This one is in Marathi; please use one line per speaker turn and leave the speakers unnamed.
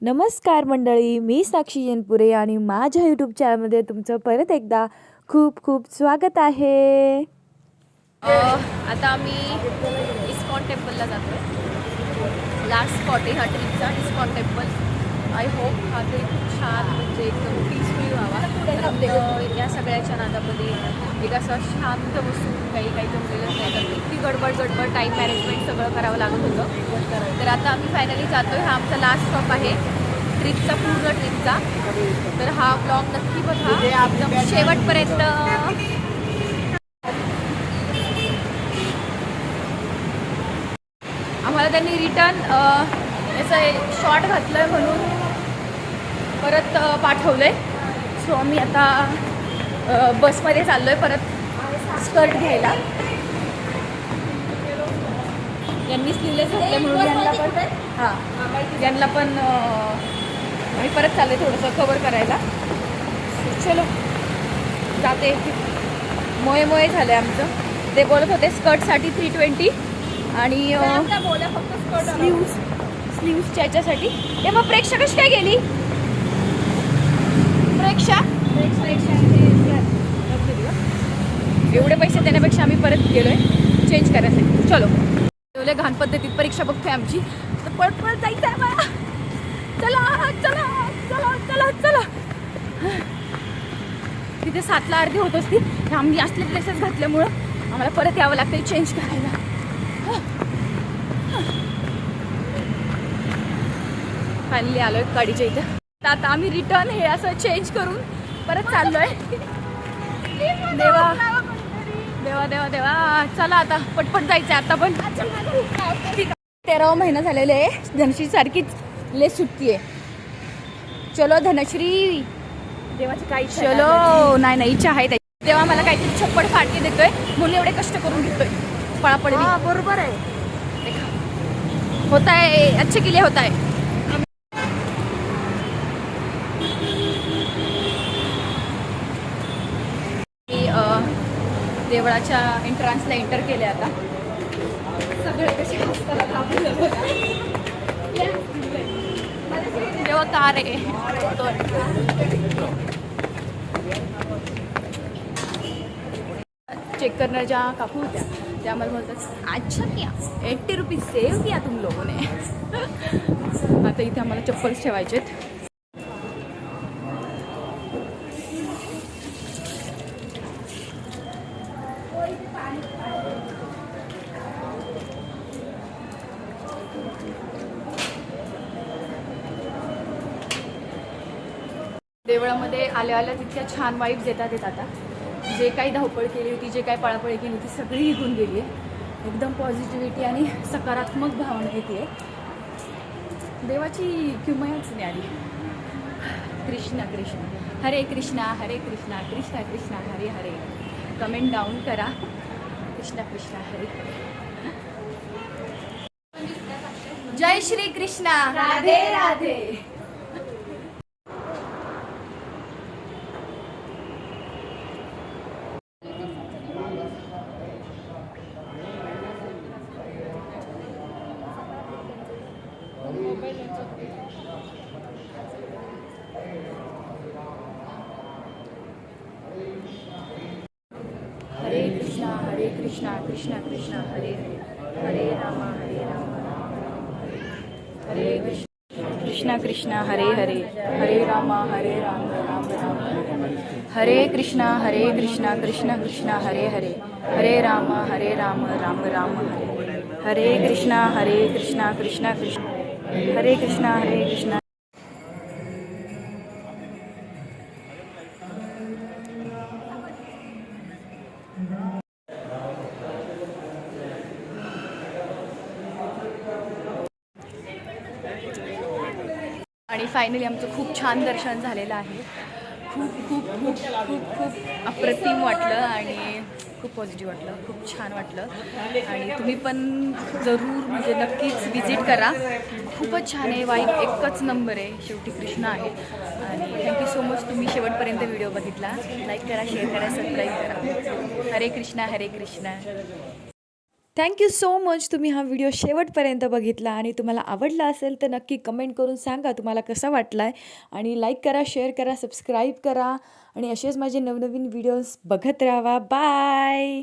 नमस्कार मंडळी, मी साक्षी जनपुरे आणि माझ्या यूट्यूब चॅनलमध्ये तुमचं परत एकदा खूप खूप स्वागत आहे.
आता आम्ही इस्कॉन टेम्पलला जातो आहे. लास्ट स्पॉट आहे हा ट्रिपचा, इस्कॉन टेम्पल. आय होप हा ट्रिप खूप छान म्हणजे एकदम पीसफुल व्हावा. तर या सगळ्याच्या नादामध्ये एक असं शांत बसून काही जमलेलं नाही, तर इतकी गडबड टाईम मॅनेजमेंट सगळं करावं लागत होतं. तर आता आम्ही फायनली जातो आहे. हा आमचा लास्ट स्टॉप आहे ट्रिपचा, पूर्ण ट्रिपचा. तर हा ब्लॉग नक्की बघा एकदम शेवटपर्यंत. आम्हाला त्यांनी रिटर्न याचं शॉर्ट घातलं आहे म्हणून परत पाठवलं आहे. सो आम्ही आता बसमध्ये चाललो आहे परत स्कर्ट घ्यायला. यांनी स्लीवलेस घातलं म्हणून यांना पण आम्ही परत चाललो आहे थोडंसं कवर करायला. चलो जाते. मोये झालं आहे आमचं. ते बोलत होते स्कर्टसाठी 320 आणि स्लीव्सच्या याच्यासाठी. हे मग प्रेक्षा कशी काय गेली? प्रेक्षा एवढे पैसे देण्यापेक्षा आम्ही परत गेलोय चेंज करायसाठी. चलो एवढ्या घाण पद्धतीत परीक्षा बघतोय आमची, तर पळत जायचं आहे मला. चला चला चला चला चला. तिथे 7ला अर्धी होत असती. आम्ही असले ड्रेसेस घातल्यामुळं आम्हाला परत यावं लागतं चेंज करायला. फायनली आलोय गाडीच्या इथं. आता आम्ही रिटर्न हे असं चेंज करून परत चाललोय. देवा देवा देवा देवा. चला आता पटपट जायचं आता पण. 13वा महिना झालेला आहे. धनश्री सारखीच लेस सुटती आहे. चलो धनश्री. देवाची काही चलो नाही इच्छा आहे त्याची. तेव्हा मला काहीतरी छप्पड फाटके देतोय म्हणून एवढे कष्ट करून घेतोय. पळापळी
बरोबर आहे.
होता है, अच्छे के लिए होता है. देवळाच्या एंट्रन्सला एंटर केले. आता सगळे कसे तेव्हा कार आहे चेक करणार ज्या काकू होत्या त्या मला बोलतात, अच्छा क्या 80 रुपीज सेव किया तुम लोगों ने. आता इथे आम्हाला चप्पल्स ठेवायचे आहेत. देवळामध्ये आल्या तितक्या छान वाईब्स येतात. आता जे काही धावपळ केली होती, जे काही पळापळी केली होती, सगळी निघून गेली आहे. एकदम पॉझिटिव्हिटी आणि सकारात्मक भावना येते. देवाची किमयाच नाही आली. कृष्णा कृष्णा हरे कृष्णा हरे कृष्णा कृष्णा कृष्णा हरे हरे. कमेंट डाऊन करा. कृष्णा कृष्णा हरे. जय श्री कृष्णा. राधे राधे. हरे कृष्णा कृष्णा कृष्णा हरे हरे. हरे राम हरे कृष्णा कृष्णा हरे हरे. हरे राम हरे राम राम राम हरे. हरे कृष्णा कृष्णा कृष्णा हरे हरे. हरे राम राम राम हरे. हरे कृष्णा कृष्णा कृष्णा हरे कृष्णा. आणि फायनली आमचं खूप छान दर्शन झालेलं आहे. खूप खूप खूप खूप खूप अप्रतिम वाटलं आणि खूप पॉझिटिव्ह वाटलं. खूप छान वाटलं आणि तुम्ही पण जरूर म्हणजे नक्कीच विजिट करा. खूपच छान आहे. वाईब एकच नंबर आहे. शेवटी कृष्ण आहे. आणि थँक्यू सो मच तुम्ही शेवटपर्यंत व्हिडिओ बघितला. लाईक करा, शेअर करा, सबस्क्राईब करा. हरे कृष्णा हरे कृष्णा.
Thank you so much. तुम्ही हा व्हिडिओ शेवटपर्यंत बघितला आणि तुम्हाला आवडला असेल तर नक्की कमेंट करून सांगा तुम्हाला कसा वाटला आहे. आणि लाईक करा, शेअर करा, सबस्क्राईब करा आणि असेच माझे नवनवीन व्हिडिओज बघत राहावा. बाय.